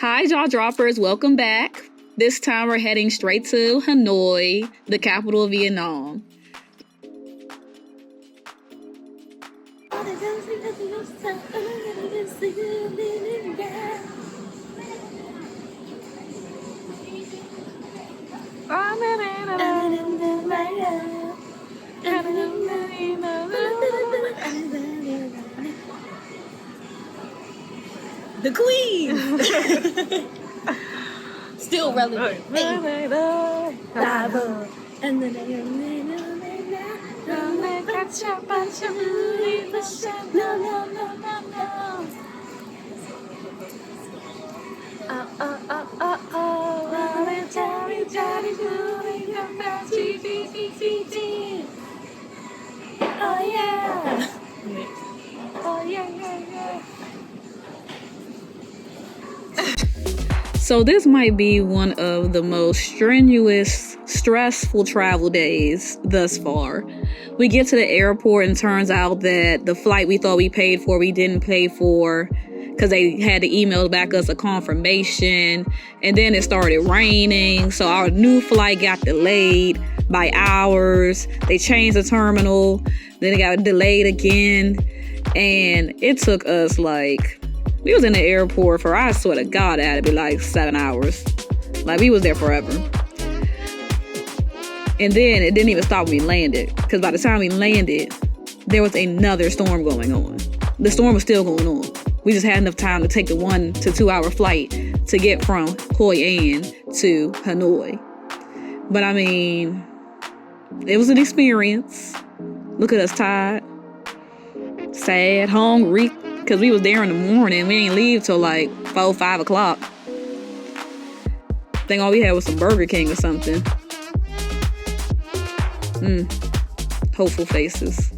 Hi, jaw droppers. Welcome back. This time we're heading straight to Hanoi, the capital of Vietnam. The Queen! Still relevant. Oh yeah! Oh yeah. So this might be one of the most strenuous, stressful travel days thus far. We get to the airport and turns out that the flight we thought we paid for, we didn't pay for because they had to email back us a confirmation. And then it started raining. So our new flight got delayed by hours. They changed the terminal. Then it got delayed again. And it took us we was in the airport for, I swear to God, it had to be like 7 hours. Like, we was there forever. And then it didn't even stop when we landed. Because by the time we landed, there was another storm going on. The storm was still going on. We just had enough time to take the 1 to 2 hour flight to get from Hoi An to Hanoi. But I mean, it was an experience. Look at us tired, sad, hungry. Because we was there in the morning. We ain't leave till like 4, 5 o'clock. I think all we had was some Burger King or something. Hopeful faces.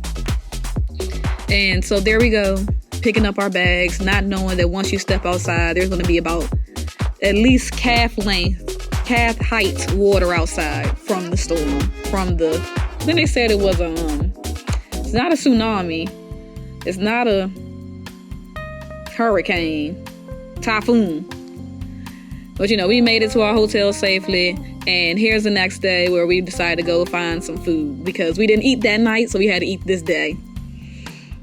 And so there we go. Picking up our bags. Not knowing that once you step outside, there's going to be about at least calf height water outside from the storm. Then they said it was it's not a tsunami. It's not a hurricane, typhoon. But we made it to our hotel safely, and here's the next day where we decided to go find some food because we didn't eat that night, so we had to eat this day.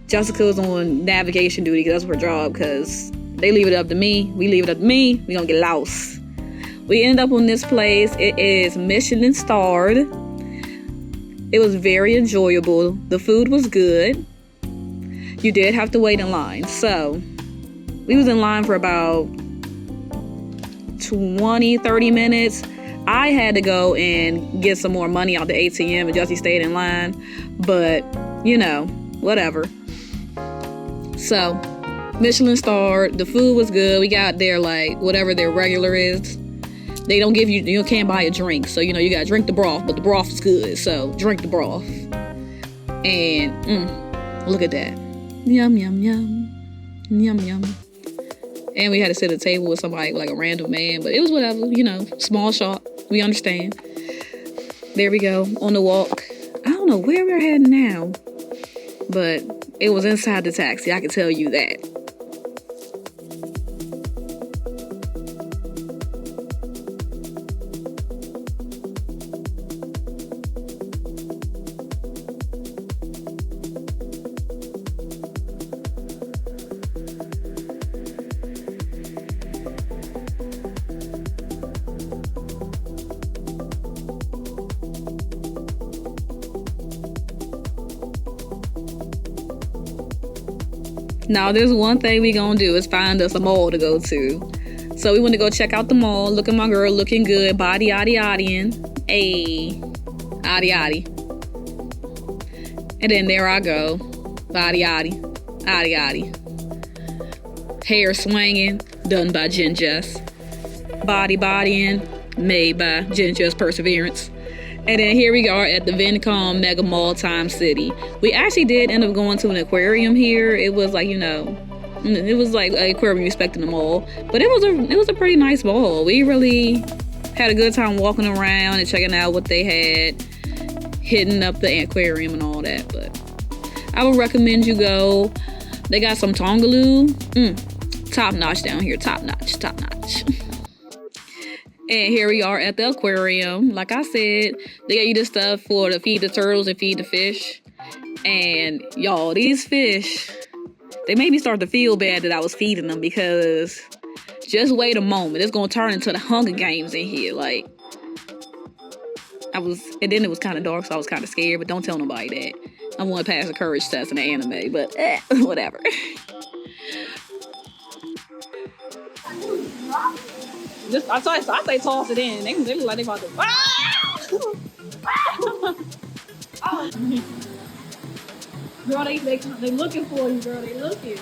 Jessica was on navigation duty because that's her job, because they leave it up to me, we leave it up to me, we gonna get lost. We ended up on this place. It is Michelin starred. It was very enjoyable. The food was good. You did have to wait in line, so we was in line for about 20-30 minutes. I had to go and get some more money out the ATM, and Jussie stayed in line. But, whatever. So, Michelin starred. The food was good. We got their, whatever their regular is. They don't give you can't buy a drink. So, you gotta drink the broth, but the broth is good. So, drink the broth. And, look at that. Yum, yum, yum. Yum, yum. And we had to sit at a table with somebody, like a random man. But it was whatever, small shop. We understand. There we go, on the walk. I don't know where we're heading now. But it was inside the taxi, I can tell you that. Now, there's one thing we gonna do is find us a mall to go to. So we want to go check out the mall. Look at my girl looking good. Body, yaddy, ayy. Yaddy. And then there I go. Body, yaddy. Hair swinging. Done by Jess. Bodying. Made by Jess Perseverance. And then here we are at the Vincom Mega Mall Time City. We actually did end up going to an aquarium here. It was it was like an aquarium respecting the mall. But it was a pretty nice mall. We really had a good time walking around and checking out what they had, hitting up the aquarium and all that. But I would recommend you go. They got some Tongaloo. top notch down here. Top notch. And here we are at the aquarium. Like I said, they got you this stuff to feed the turtles and feed the fish. And y'all, these fish, they made me start to feel bad that I was feeding them, because just wait a moment, it's gonna turn into the Hunger Games in here. Like, and then it was kind of dark, so I was kind of scared. But don't tell nobody that. I want to pass a courage test in the anime, but whatever. I say toss it in. They look like they about to. Oh. Girl, they looking for you, girl. They looking.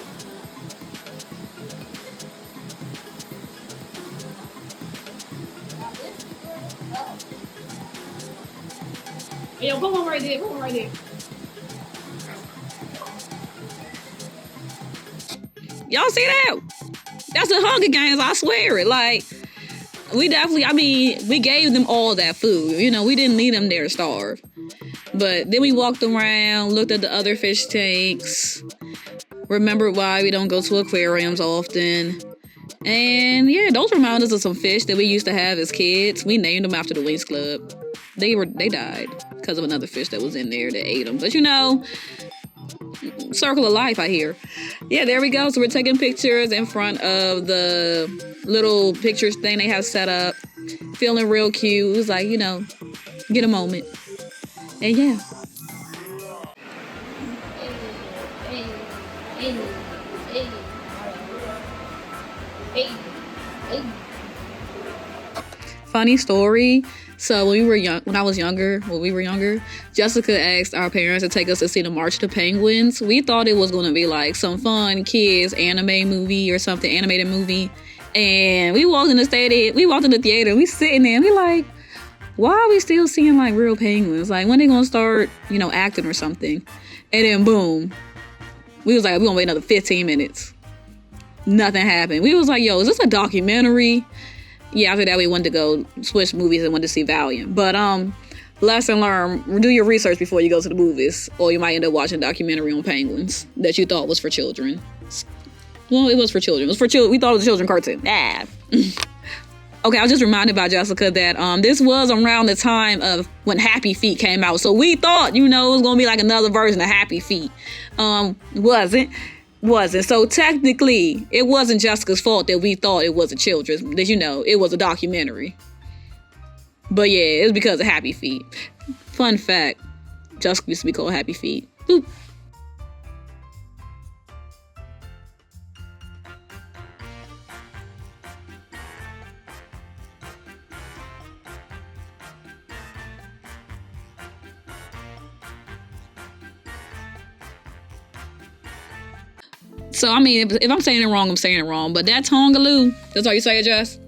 Hey, yo, put one right there. Y'all see that? That's the Hunger Games, I swear it. Like, we gave them all that food. You know, we didn't leave them there to starve. But then we walked around, looked at the other fish tanks, remembered why we don't go to aquariums often. And yeah, those remind us of some fish that we used to have as kids. We named them after the Wings Club. They died because of another fish that was in there that ate them. But you know, circle of life, I hear. Yeah, there we go. So we're taking pictures in front of the little pictures thing they have set up. Feeling real cute. It was like, you know, get a moment. And yeah. Funny story. So when we were younger, Jessica asked our parents to take us to see the March of the Penguins. We thought it was going to be like some fun kids animated movie. And we walked in the theater, we sitting there, and we like, why are we still seeing like real penguins? Like, when they gonna start, you know, acting or something? And then boom, we was like, we gonna wait another 15 minutes. Nothing happened. We was like, yo, is this a documentary? Yeah, after that we wanted to go switch movies and went to see Valiant. But lesson learned, do your research before you go to the movies, or you might end up watching a documentary on penguins that you thought was for children. Well, it was for children. We thought it was a children's cartoon. Okay, I was just reminded by Jessica that this was around the time of when Happy Feet came out. So we thought, you know, it was going to be like another version of Happy Feet. Wasn't. So technically, it wasn't Jessica's fault that we thought it was a children's, that, you know, it was a documentary. But yeah, it was because of Happy Feet. Fun fact, Jessica used to be called Happy Feet. Boop. So, I mean, if I'm saying it wrong, I'm saying it wrong. But that Tongaloo, that's how you say it, Jess?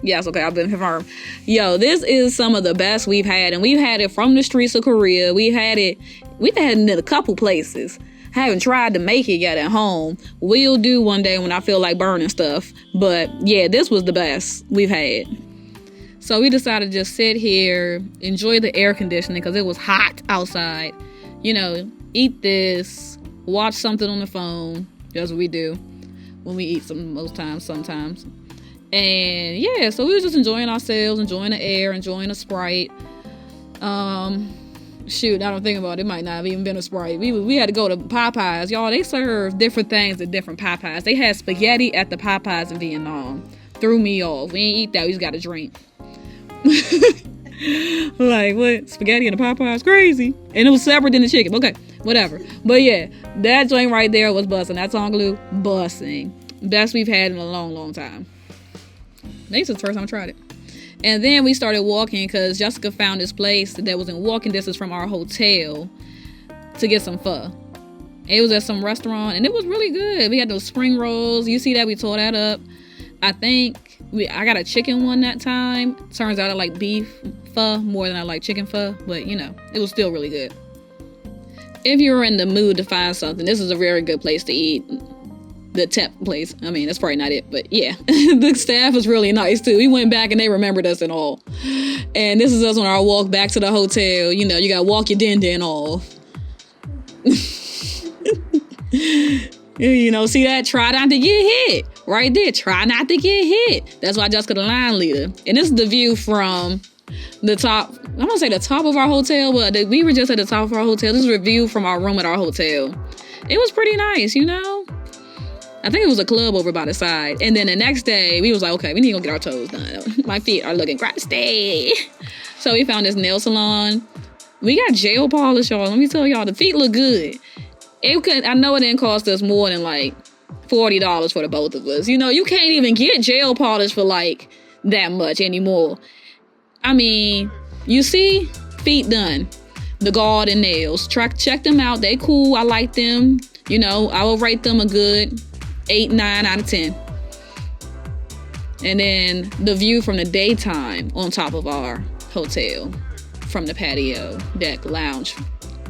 Yes, okay, I've been confirmed. Yo, this is some of the best we've had. And we've had it from the streets of Korea. We've had it in a couple places. Haven't tried to make it yet at home. We'll do one day when I feel like burning stuff. But yeah, this was the best we've had. So we decided to just sit here, enjoy the air conditioning because it was hot outside. You know, eat this, watch something on the phone. That's what we do when we eat sometimes. And yeah, so we were just enjoying ourselves, enjoying the air, enjoying a Sprite. Shoot, I don't think about it. It might not have even been a Sprite. We had to go to Popeyes. Y'all, they serve different things at different Popeyes. They had spaghetti at the Popeyes in Vietnam. Threw me off. We ain't eat that. We just got a drink. Like, what? Spaghetti and the Popeyes? Crazy. And it was separate than the chicken. Okay, whatever. But yeah, that joint right there was busting. That Tongaloo, busting. Best we've had in a long, long time. Maybe it's the first time I tried it. And then we started walking because Jessica found this place that was in walking distance from our hotel to get some pho. It was at some restaurant and it was really good. We had those spring rolls. You see that? We tore that up. I think I got a chicken one that time. Turns out I like beef pho more than I like chicken pho. But, you know, it was still really good. If you're in the mood to find something, this is a very good place to eat. The Tep place. I mean, that's probably not it, but yeah. The staff was really nice too. We went back and they remembered us and all. And this is us on our walk back to the hotel. You know, you gotta walk your din off. You know, see that? Try not to get hit. right there. Try not to get hit. That's why Jessica the line leader. And this is the view from the top. I'm gonna say the top of our hotel, but we were just at the top of our hotel. This is a view from our room at our hotel. It was pretty nice, you know. I think it was a club over by the side. And then the next day, we was like, okay, we need to go get our toes done. My feet are looking crusty. So we found this nail salon. We got gel polish, y'all. Let me tell y'all, the feet look good. I know it didn't cost us more than like $40 for the both of us. You know, you can't even get gel polish for like that much anymore. I mean, you see, feet done. The garden nails. Check them out. They cool. I like them. You know, I will rate them a good 8, 9 out of 10. And then the view from the daytime on top of our hotel, from the patio, deck, lounge,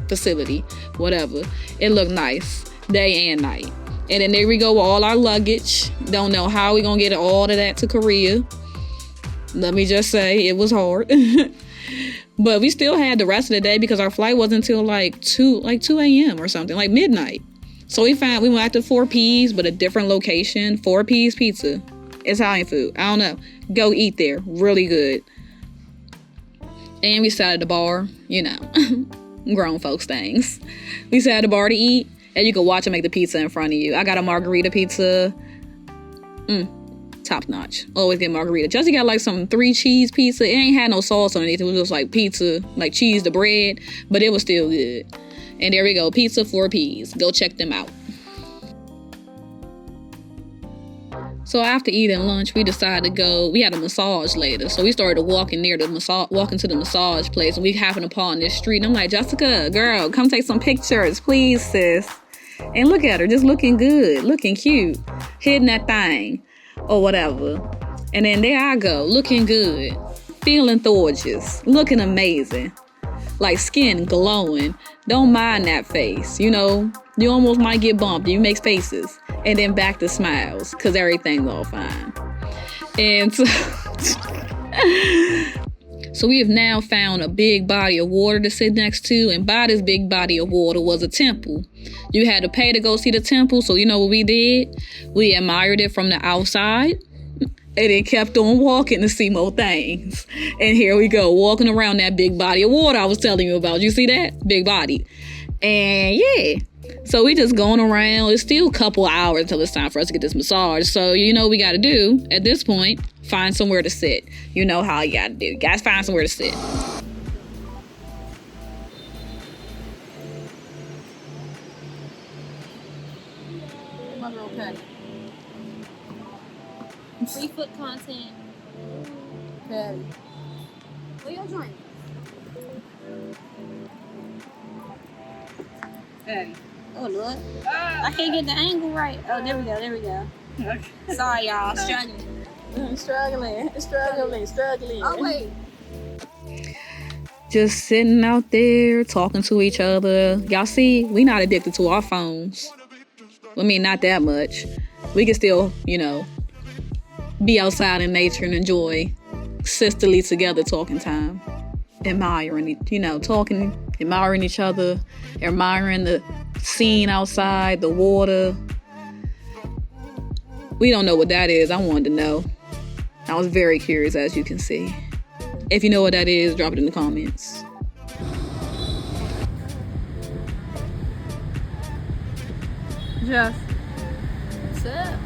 facility, whatever. It looked nice, day and night. And then there we go with all our luggage. Don't know how we gonna get all of that to Korea. Let me just say, it was hard. But we still had the rest of the day because our flight wasn't until like 2 a.m. or something, like midnight. So we went out to 4P's, but a different location. 4P's Pizza. Italian food. I don't know. Go eat there. Really good. And we sat at the bar, you know, grown folks things. We sat at the bar to eat, and you could watch them make the pizza in front of you. I got a margarita pizza. Top notch. Always get margarita. Jesse got like some 3 cheese pizza. It ain't had no sauce underneath. It was just like pizza, like cheese to bread, but it was still good. And there we go. Pizza 4P's. Go check them out. So after eating lunch, we decided to go. We had a massage later, so we started walking to the massage place. And we happened upon this street. And I'm like, Jessica, girl, come take some pictures, please, sis. And look at her, just looking good, looking cute, hitting that thing or whatever. And then there I go, looking good, feeling gorgeous, looking amazing, like skin glowing. Don't mind that face, you know. You almost might get bumped. You make faces. And then back to smiles, because everything's all fine. And so we have now found a big body of water to sit next to. And by this big body of water was a temple. You had to pay to go see the temple. So you know what we did? We admired it from the outside. And then kept on walking to see more things. And here we go, walking around that big body of water I was telling you about. You see that? Big body. And yeah. So we just going around. It's still a couple hours until it's time for us to get this massage. So you know what we got to do at this point? Find somewhere to sit. You know how you got to do. You guys find somewhere to sit. My girl Patty. 3 foot content. Patty. What y'all drink? Patty. Oh, Lord. I can't get the angle right. Oh, there we go. Okay. Sorry, y'all. Struggling. Struggling. Oh, wait. Just sitting out there, talking to each other. Y'all see, we not addicted to our phones. I mean, not that much. We can still, you know, be outside in nature and enjoy sisterly together talking time. Admiring, you know, talking, admiring each other, admiring the scene outside, the water. We don't know what that is. I wanted to know. I was very curious, as you can see. If you know what that is, drop it in the comments. Jess. What's up?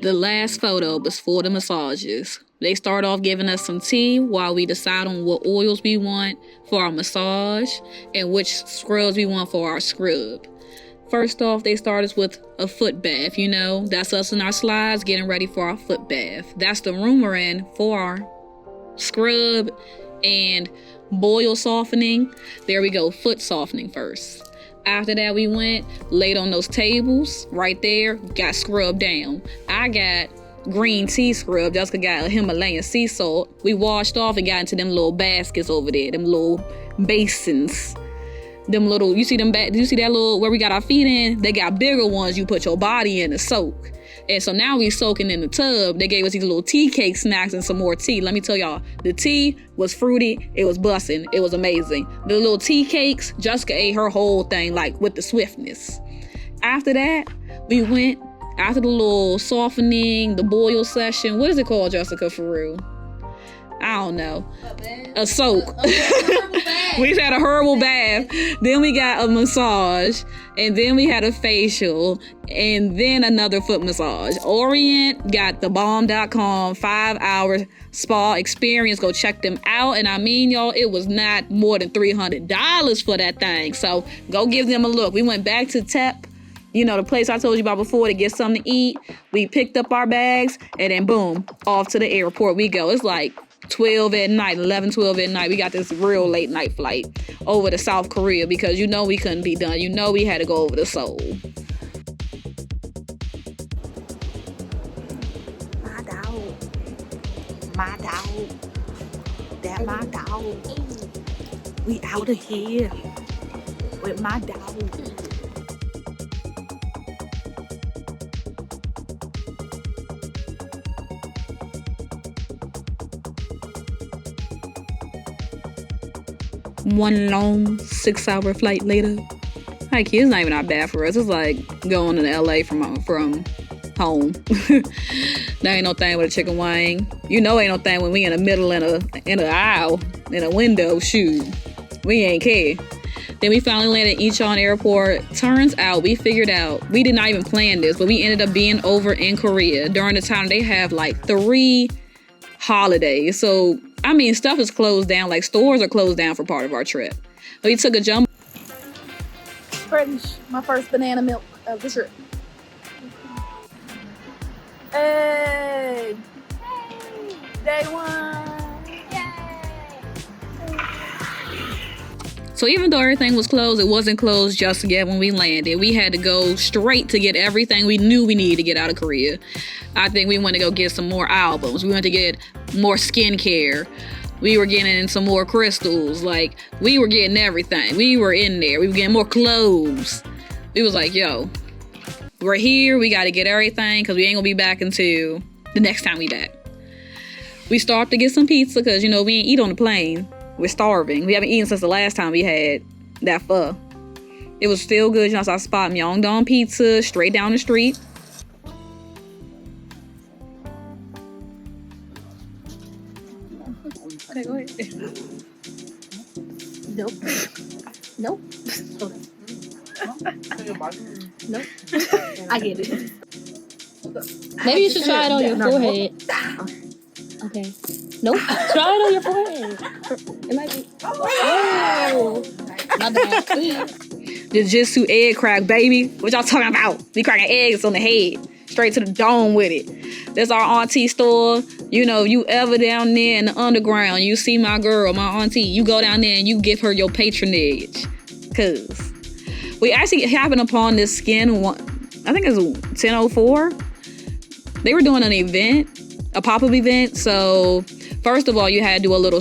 The last photo was for the massages. They start off giving us some tea while we decide on what oils we want for our massage and which scrubs we want for our scrub. first off, they start us with a foot bath. You know, that's us in our slides getting ready for our foot bath. That's the room we're in for our scrub and boil softening. There we go, foot softening first. After that, we went, laid on those tables right there, got scrubbed down. I got green tea scrub. Jessica got a Himalayan sea salt. We washed off and got into them little baskets over there, them little basins. Them little, you see them back, do you see that little, where we got our feet in? They got bigger ones you put your body in to soak. And so now we soaking in the tub. They gave us these little tea cake snacks and some more tea. Let me tell y'all, the tea was fruity. It was bussin'. It was amazing. The little tea cakes, Jessica ate her whole thing like with the swiftness. After that, we went, after the little softening, the boil session. What is it called, Jessica, for real? I don't know. A soak. We had a herbal bath. Then we got a massage. And then we had a facial. And then another foot massage. Orient got the bomb.com 5-hour spa experience. Go check them out. And I mean, y'all, it was not more than $300 for that thing. So go give them a look. We went back to TEP. You know, the place I told you about before, to get something to eat. We picked up our bags. And then boom, off to the airport we go. It's like 12 at night, 11, 12 at night. We got this real late night flight over to South Korea because you know we couldn't be done. You know we had to go over to Seoul. My dog. My dog. That my dog. We out of here with my dog. One long 6-hour flight later. Like, it's not even that bad for us. It's like going to LA from home. There ain't no thing with a chicken wing. You know ain't no thing when we in the middle in a aisle, in a window, shoot. We ain't care. Then we finally landed at Incheon Airport. Turns out, we figured out, we did not even plan this, but we ended up being over in Korea during the time they have like 3 holidays. So, I mean, stuff is closed down. Like, stores are closed down for part of our trip. We took a jump. Finish my first banana milk of the trip. Hey! Day 1! Yay! So even though everything was closed, it wasn't closed just yet when we landed. We had to go straight to get everything we knew we needed to get out of Korea. I think we went to go get some more albums. We went to get more skincare. We were getting some more crystals. Like, we were getting everything. We were in there. We were getting more clothes. We was like, yo, we're here. We got to get everything because we ain't going to be back until the next time we back. We stopped to get some pizza because, you know, we ain't eat on the plane. We're starving. We haven't eaten since the last time we had that pho. It was still good. You know, so I spot Myeongdong Pizza straight down the street. Okay, go ahead. Nope. Nope. Nope. I get it. Maybe you should try it on your forehead. Okay. Nope. Try it on your forehead. It might be. Oh. My bad. The Jisoo egg crack, baby. What y'all talking about? We cracking eggs on the head. Straight to the dome with it. That's our auntie store. You know, you ever down there in the underground, you see my girl, my auntie, you go down there and you give her your patronage. Cause we actually happened upon this skin one, I think it was 1004. They were doing an event, a pop-up event. So first of all, you had to do a little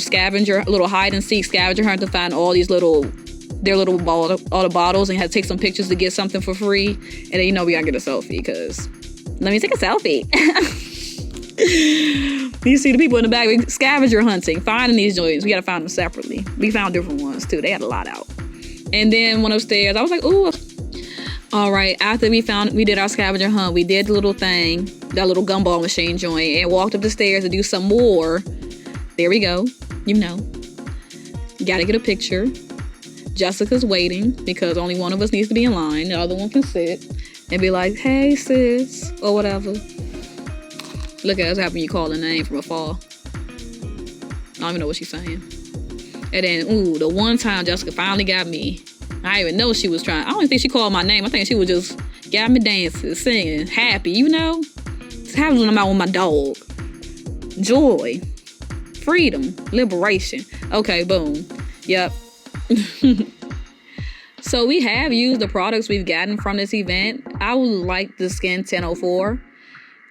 hide and seek scavenger hunt to find all these all the bottles, and you had to take some pictures to get something for free. And then, you know, we gotta get a selfie because let me take a selfie. You see the people in the back, we scavenger hunting, finding these joints. We gotta find them separately. We found different ones too. They had a lot out. And then went upstairs. I was like, ooh. All right. After we did our scavenger hunt. We did the little thing, that little gumball machine joint, and walked up the stairs to do some more. There we go. You know, you gotta get a picture. Jessica's waiting because only one of us needs to be in line. The other one can sit and be like, hey, sis, or whatever. Look at us having you call a name from afar. I don't even know what she's saying. And then, ooh, the one time Jessica finally got me. I didn't even know she was trying. I don't even think she called my name. I think she was just got me dancing, singing, happy, you know? It's happens when I'm out with my dog. Joy. Freedom. Liberation. Okay, boom. Yep. So we have used the products we've gotten from this event. I would like the Skin 1004.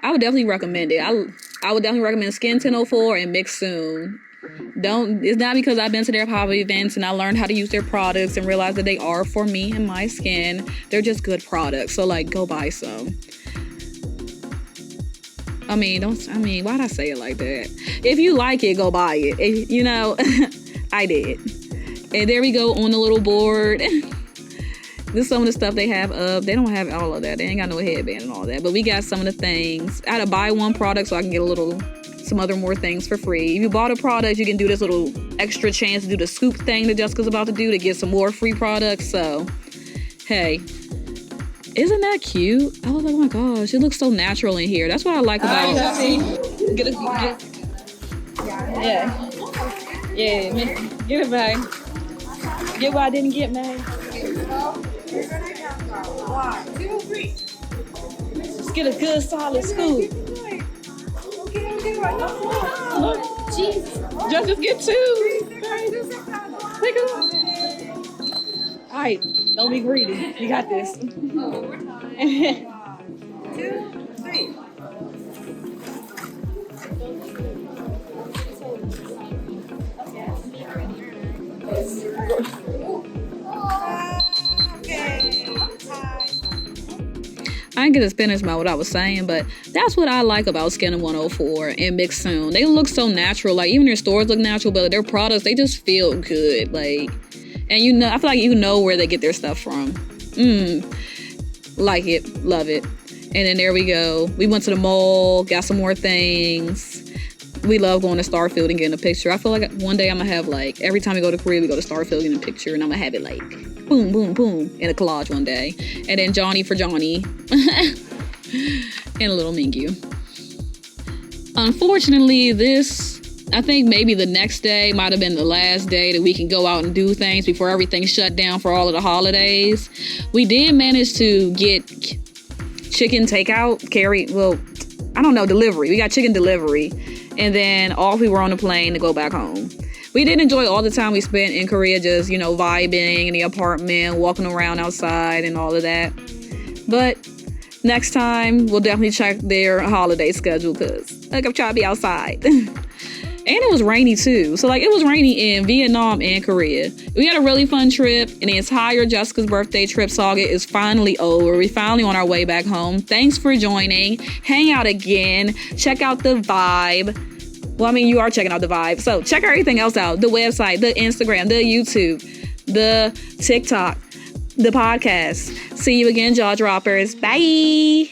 I would definitely recommend it. I would definitely recommend Skin 1004 and Mix Soon. It's not because I've been to their pop events and I learned how to use their products and realized that they are for me and my skin. They're just good products. So like, go buy some. Why'd I say it like that? If you like it, go buy it. I did. And there we go on the little board. This is some of the stuff they have up. They don't have all of that. They ain't got no headband and all that. But we got some of the things. I had to buy one product so I can get some other more things for free. If you bought a product, you can do this little extra chance to do the scoop thing that Jessica's about to do to get some more free products. So, hey. Isn't that cute? I was like, oh my gosh, it looks so natural in here. That's what I like about it. Get it back. Get what I didn't get, man. 1, 2, 3. Let's get a good solid scoop. Jesus. Just get 2. Take it. All right, don't be greedy. You got this. 2, 3. I didn't get to finish what I was saying, but that's what I like about Skin 104 and Mix Soon. They look so natural. Like, even their stores look natural, but their products, they just feel good. Like, and I feel like you know where they get their stuff from. Like it, love it. And then there we go. We went to the mall, got some more things. We love going to Starfield and getting a picture. I feel like one day I'm gonna have like, every time we go to Korea, we go to Starfield and get a picture, and I'm gonna have it like boom, boom, boom in a collage one day. And then Johnny for Johnny and a little Mingyu. Unfortunately, I think maybe the next day might have been the last day that we can go out and do things before everything shut down for all of the holidays. We did manage to get chicken takeout, delivery. We got chicken delivery. And then off we were on the plane to go back home. We did enjoy all the time we spent in Korea, just, vibing in the apartment, walking around outside and all of that. But next time, we'll definitely check their holiday schedule because I'm trying to be outside. And it was rainy too. So it was rainy in Vietnam and Korea. We had a really fun trip, and the entire Jessica's birthday trip saga is finally over. We're finally on our way back home. Thanks for joining. Hang out again. Check out the vibe. Well, you are checking out the vibe. So check everything else out. The website, the Instagram, the YouTube, the TikTok, the podcast. See you again, jaw droppers. Bye.